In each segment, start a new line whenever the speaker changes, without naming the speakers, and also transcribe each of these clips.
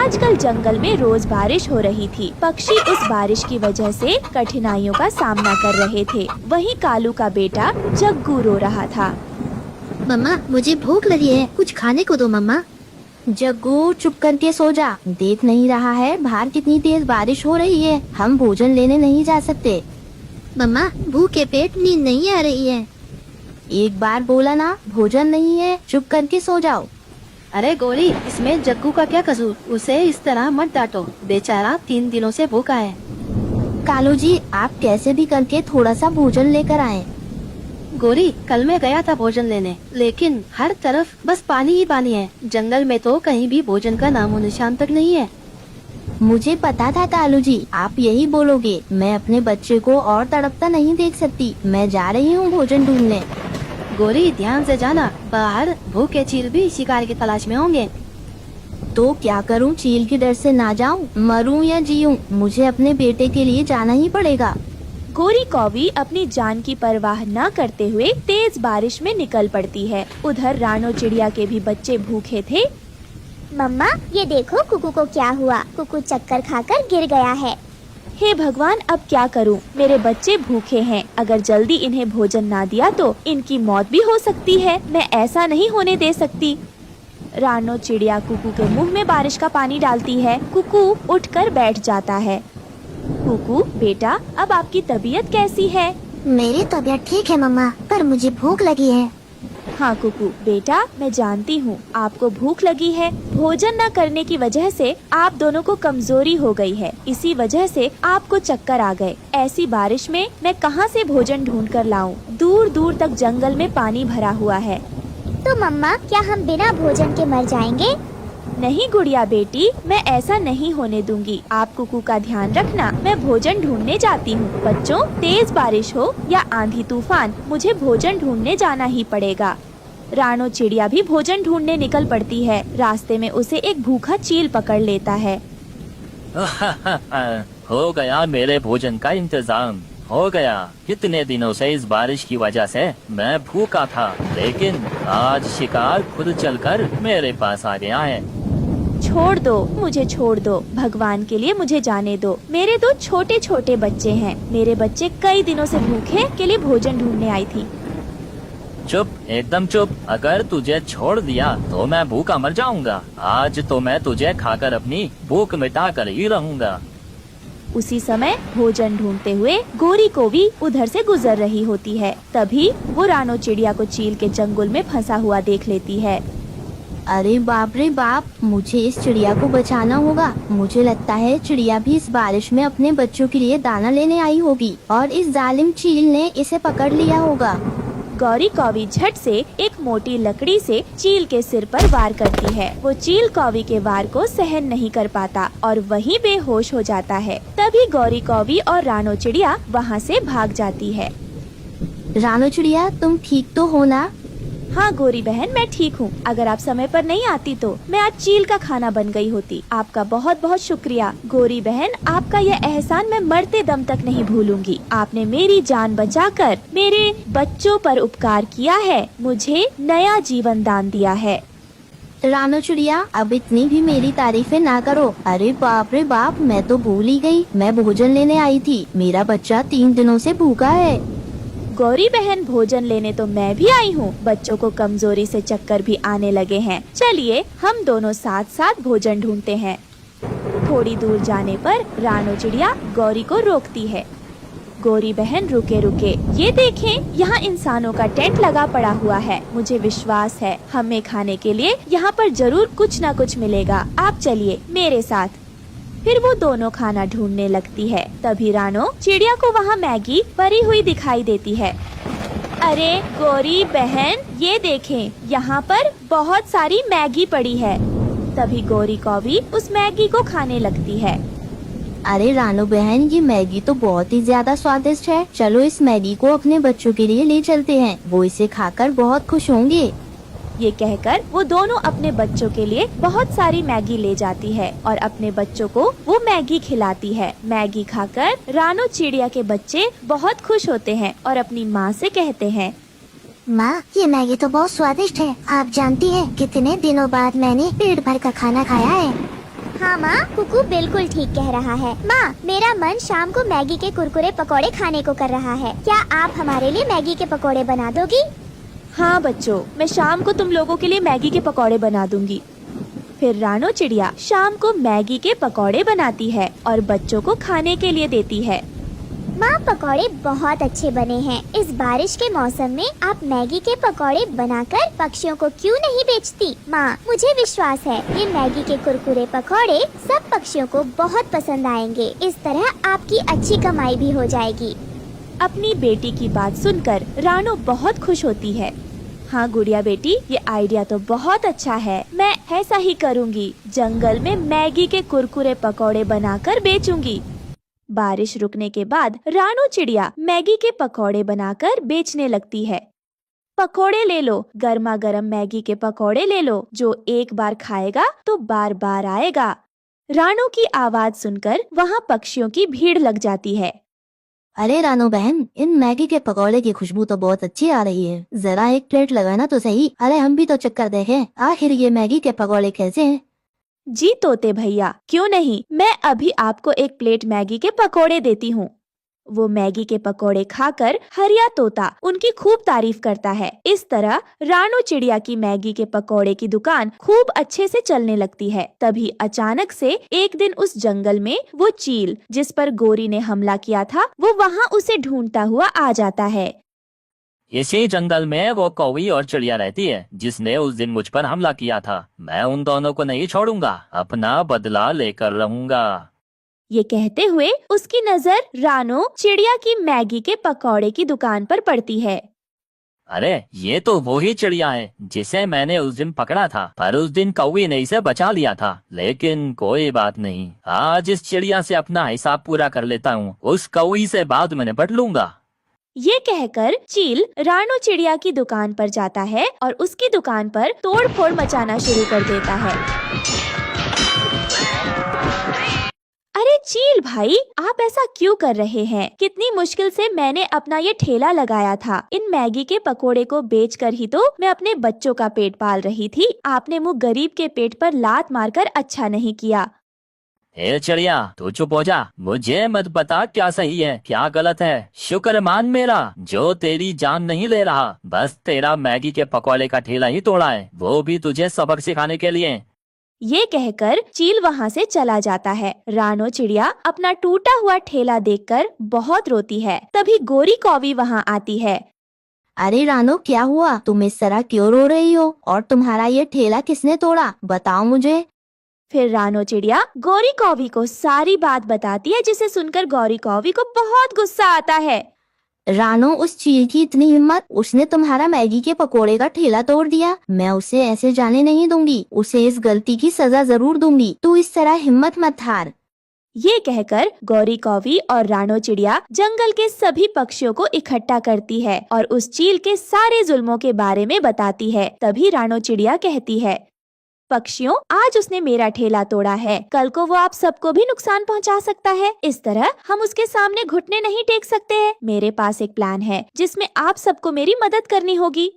आजकल जंगल में रोज बारिश हो रही थी। पक्षी उस बारिश की वजह से कठिनाइयों का सामना कर रहे थे। वहीं कालू का बेटा जग्गू रो रहा था।
मम्मा, मुझे भूख लगी है, कुछ खाने को दो मम्मा। जग्गू, चुप करके सो जा। देख नहीं रहा है बाहर कितनी तेज बारिश हो रही है, हम भोजन लेने नहीं जा सकते। मम्मा, भूखे पेट नींद नहीं आ रही है। एक बार बोला ना, भोजन नहीं है, चुप करके सो जाओ।
अरे गोरी, इसमें जग्गू का क्या कसूर? उसे इस तरह मत डांटो, बेचारा 3 दिनों से भूखा है।
कालू जी, आप कैसे भी करके थोड़ा सा भोजन लेकर आए।
गोरी, कल मैं गया था भोजन लेने, लेकिन हर तरफ बस पानी ही पानी है। जंगल में तो कहीं भी भोजन का नामो निशान तक नहीं है।
मुझे पता था कालू जी, आप यही बोलोगे। मैं अपने बच्चे को और तड़पता नहीं देख सकती। मैं जा रही हूँ भोजन ढूंढने।
गोरी, ध्यान से जाना, बाहर भूखे चील भी शिकार की तलाश में होंगे।
तो क्या करूं? चील के डर से ना जाऊं, मरूं या जीऊं, मुझे अपने बेटे के लिए जाना ही पड़ेगा।
गोरी कौवी अपनी जान की परवाह न करते हुए तेज बारिश में निकल पड़ती है। उधर रानो चिड़िया के भी बच्चे भूखे थे।
मम्मा, ये देखो कुकू को क्या हुआ। कुकू चक्कर खाकर गिर गया है।
हे भगवान, अब क्या करूं? मेरे बच्चे भूखे हैं। अगर जल्दी इन्हें भोजन ना दिया तो इनकी मौत भी हो सकती है। मैं ऐसा नहीं होने दे सकती। रानो चिड़िया कुकू के मुंह में बारिश का पानी डालती है। कुकू उठकर बैठ जाता है। कुकू बेटा, अब आपकी तबीयत कैसी है?
मेरी तबीयत ठीक है मम्मा, पर मुझे भूख लगी है।
हाँ कुकू बेटा, मैं जानती हूँ आपको भूख लगी है। भोजन न करने की वजह से आप दोनों को कमजोरी हो गई है। इसी वजह से आपको चक्कर आ गए। ऐसी बारिश में मैं कहाँ से भोजन ढूंढ कर लाऊं? दूर दूर तक जंगल में पानी भरा हुआ है।
तो मम्मा, क्या हम बिना भोजन के मर जाएंगे?
नहीं गुड़िया बेटी, मैं ऐसा नहीं होने दूंगी। आप कुकू का ध्यान रखना। मैं भोजन ढूंढने जाती हूँ। बच्चों, तेज बारिश हो या आंधी तूफान, मुझे भोजन ढूंढने जाना ही पड़ेगा। रानो चिड़िया भी भोजन ढूंढने निकल पड़ती है। रास्ते में उसे एक भूखा चील पकड़ लेता है।
हो गया मेरे भोजन का इंतजाम, हो गया। कितने दिनों से इस बारिश की वजह से मैं भूखा था, लेकिन आज शिकार खुद चलकर मेरे पास आ गया है।
छोड़ दो, मुझे छोड़ दो। भगवान के लिए मुझे जाने दो। मेरे 2 छोटे छोटे बच्चे हैं। मेरे बच्चे कई दिनों से भूखे के लिए भोजन ढूंढने आई थी।
चुप, एकदम चुप। अगर तुझे छोड़ दिया तो मैं भूखा मर जाऊंगा। आज तो मैं तुझे खाकर अपनी भूख मिटा कर ही रहूंगा।
उसी समय भोजन ढूंढते हुए गोरी को भी उधर से गुजर रही होती है। तभी वो रानो चिड़िया को चील के चंगुल में फंसा हुआ देख लेती है।
अरे बाप रे बाप, मुझे इस चिड़िया को बचाना होगा। मुझे लगता है चिड़िया भी इस बारिश में अपने बच्चों के लिए दाना लेने आई होगी और इस जालिम चील ने इसे पकड़ लिया होगा।
गौरी कौवी झट से एक मोटी लकड़ी से चील के सिर पर वार करती है। वो चील कौवी के वार को सहन नहीं कर पाता और वहीं बेहोश हो जाता है। तभी गौरी कौवी और रानो चिड़िया वहाँ से भाग जाती है।
रानो चिड़िया, तुम ठीक तो हो ना?
हाँ गोरी बहन, मैं ठीक हूँ। अगर आप समय पर नहीं आती तो मैं आज चील का खाना बन गई होती। आपका बहुत बहुत शुक्रिया गोरी बहन। आपका यह एहसान मैं मरते दम तक नहीं भूलूंगी। आपने मेरी जान बचाकर मेरे बच्चों पर उपकार किया है, मुझे नया जीवन दान दिया है।
रानो चिड़िया, अब इतनी भी मेरी तारीफें ना करो। अरे बाप रे बाप, मैं तो भूल ही गई, मैं भोजन लेने आई थी। मेरा बच्चा 3 दिनों से भूखा है।
गौरी बहन, भोजन लेने तो मैं भी आई हूँ। बच्चों को कमजोरी से चक्कर भी आने लगे हैं। चलिए हम दोनों साथ साथ भोजन ढूंढते हैं। थोड़ी दूर जाने पर रानो चिड़िया गौरी को रोकती है। गौरी बहन, रुके रुके, ये देखें, यहाँ इंसानों का टेंट लगा पड़ा हुआ है। मुझे विश्वास है हमें खाने के लिए यहाँ पर जरूर कुछ न कुछ मिलेगा। आप चलिए मेरे साथ। फिर वो दोनों खाना ढूंढने लगती है। तभी रानो चिड़िया को वहाँ मैगी पड़ी हुई दिखाई देती है। अरे गौरी बहन, ये देखें, यहाँ पर बहुत सारी मैगी पड़ी है। तभी गौरी कौवी उस मैगी को खाने लगती है।
अरे रानो बहन, ये मैगी तो बहुत ही ज्यादा स्वादिष्ट है। चलो इस मैगी को अपने बच्चों के लिए ले चलते हैं, वो इसे खाकर बहुत खुश होंगे।
ये कहकर वो दोनों अपने बच्चों के लिए बहुत सारी मैगी ले जाती है और अपने बच्चों को वो मैगी खिलाती है। मैगी खाकर रानो चिड़िया के बच्चे बहुत खुश होते हैं और अपनी माँ से कहते हैं,
माँ, ये मैगी तो बहुत स्वादिष्ट है। आप जानती हैं कितने दिनों बाद मैंने पेट भर का खाना खाया है। हाँ मामा, कुकू बिल्कुल ठीक कह रहा है। माँ, मेरा मन शाम को मैगी के कुरकुरे पकोड़े खाने को कर रहा है। क्या आप हमारे लिए मैगी के पकोड़े बना दोगी?
हाँ बच्चों, मैं शाम को तुम लोगों के लिए मैगी के पकौड़े बना दूंगी। फिर रानो चिड़िया शाम को मैगी के पकौड़े बनाती है और बच्चों को खाने के लिए देती है।
माँ, पकोड़े बहुत अच्छे बने हैं। इस बारिश के मौसम में आप मैगी के पकोड़े बनाकर पक्षियों को क्यों नहीं बेचती? माँ, मुझे विश्वास है ये मैगी के कुरकुरे पकोड़े सब पक्षियों को बहुत पसंद आएंगे। इस तरह आपकी अच्छी कमाई भी हो जाएगी।
अपनी बेटी की बात सुनकर रानो बहुत खुश होती है। हाँ गुड़िया बेटी, ये आइडिया तो बहुत अच्छा है। मैं ऐसा ही करूँगी। जंगल में मैगी के कुरकुरे पकौड़े बनाकर बेचूंगी। बारिश रुकने के बाद रानो चिड़िया मैगी के पकौड़े बनाकर बेचने लगती है। पकौड़े ले लो, गर्मा गर्म मैगी के पकौड़े ले लो। जो एक बार खाएगा तो बार बार आएगा। रानो की आवाज सुनकर वहाँ पक्षियों की भीड़ लग जाती है।
अरे रानो बहन, इन मैगी के पकौड़े की खुशबू तो बहुत अच्छी आ रही है। जरा एक प्लेट लगाना तो सही। अरे हम भी तो चक्कर देखें, आखिर ये मैगी के पकौड़े कैसे हैं?
जी तोते भैया, क्यों नहीं, मैं अभी आपको एक प्लेट मैगी के पकोड़े देती हूँ। वो मैगी के पकोड़े खाकर हरिया तोता उनकी खूब तारीफ करता है। इस तरह रानो चिड़िया की मैगी के पकोड़े की दुकान खूब अच्छे से चलने लगती है। तभी अचानक से एक दिन उस जंगल में वो चील जिस पर गोरी ने हमला किया था, वो वहाँ उसे ढूंढता हुआ आ जाता है।
इसी जंगल में वो कौवी और चिड़िया रहती है जिसने उस दिन मुझ पर हमला किया था। मैं उन दोनों को नहीं छोड़ूंगा, अपना बदला लेकर रहूंगा।
ये कहते हुए उसकी नजर रानो चिड़िया की मैगी के पकौड़े की दुकान पर पड़ती है।
अरे ये तो वो ही चिड़िया है जिसे मैंने उस दिन पकड़ा था, पर उस दिन कौवी ने इसे बचा लिया था। लेकिन कोई बात नहीं, आज इस चिड़िया से अपना हिसाब पूरा कर लेता हूँ। उस कौवी से बाद में निपट लूंगा।
ये कहकर चील रानो चिड़िया की दुकान पर जाता है और उसकी दुकान पर तोड़ फोड़ मचाना शुरू कर देता है। अरे चील भाई, आप ऐसा क्यों कर रहे हैं? कितनी मुश्किल से मैंने अपना ये ठेला लगाया था। इन मैगी के पकोड़े को बेचकर ही तो मैं अपने बच्चों का पेट पाल रही थी। आपने मुँह गरीब के पेट पर लात मारकर अच्छा नहीं किया।
हे चिड़िया, तू चुप हो जा। मुझे मत बता क्या सही है क्या गलत है। शुक्र मान मेरा जो तेरी जान नहीं ले रहा। बस तेरा मैगी के पकौड़े का ठेला ही तोड़ा है, वो भी तुझे सबक सिखाने के लिए।
ये कहकर चील वहाँ से चला जाता है। रानो चिड़िया अपना टूटा हुआ ठेला देखकर बहुत रोती है। तभी गोरी कौवी वहाँ आती है।
अरे रानो, क्या हुआ? तुम इस तरह क्यों रो रही हो? और तुम्हारा ये ठेला किसने तोड़ा? बताओ मुझे।
फिर रानो चिड़िया गोरी कौवी को सारी बात बताती है, जिसे सुनकर गोरी कौवी को बहुत गुस्सा आता है।
रानो, उस चील की इतनी हिम्मत, उसने तुम्हारा मैगी के पकोड़े का ठेला तोड़ दिया। मैं उसे ऐसे जाने नहीं दूंगी, उसे इस गलती की सजा जरूर दूंगी। तू इस तरह हिम्मत मत हार।
ये कहकर गौरी कौवी और रानो चिड़िया जंगल के सभी पक्षियों को इकट्ठा करती है और उस चील के सारे जुल्मों के बारे में बताती है। तभी रानो चिड़िया कहती है, पक्षियों, आज उसने मेरा ठेला तोड़ा है, कल को वो आप सबको भी नुकसान पहुंचा सकता है। इस तरह हम उसके सामने घुटने नहीं टेक सकते हैं। मेरे पास एक प्लान है जिसमें आप सबको मेरी मदद करनी होगी।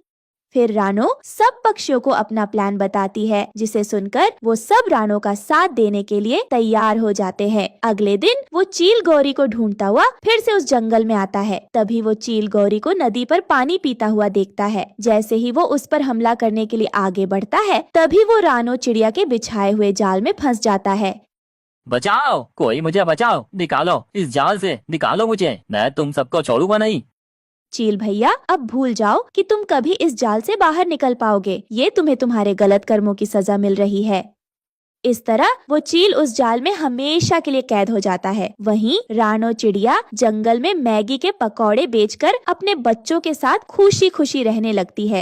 फिर रानो सब पक्षियों को अपना प्लान बताती है, जिसे सुनकर वो सब रानो का साथ देने के लिए तैयार हो जाते हैं। अगले दिन वो चील गौरी को ढूंढता हुआ फिर से उस जंगल में आता है। तभी वो चील गौरी को नदी पर पानी पीता हुआ देखता है। जैसे ही वो उस पर हमला करने के लिए आगे बढ़ता है, तभी वो रानो चिड़िया के बिछाए हुए जाल में फंस जाता है।
बचाओ, कोई मुझे बचाओ, निकालो इस जाल से, निकालो मुझे, मैं तुम सबको छोड़ूंगा नहीं।
चील भैया, अब भूल जाओ कि तुम कभी इस जाल से बाहर निकल पाओगे। ये तुम्हें तुम्हारे गलत कर्मों की सजा मिल रही है। इस तरह वो चील उस जाल में हमेशा के लिए कैद हो जाता है। वहीं रानो चिड़िया जंगल में मैगी के पकौड़े बेचकर अपने बच्चों के साथ खुशी खुशी रहने लगती है।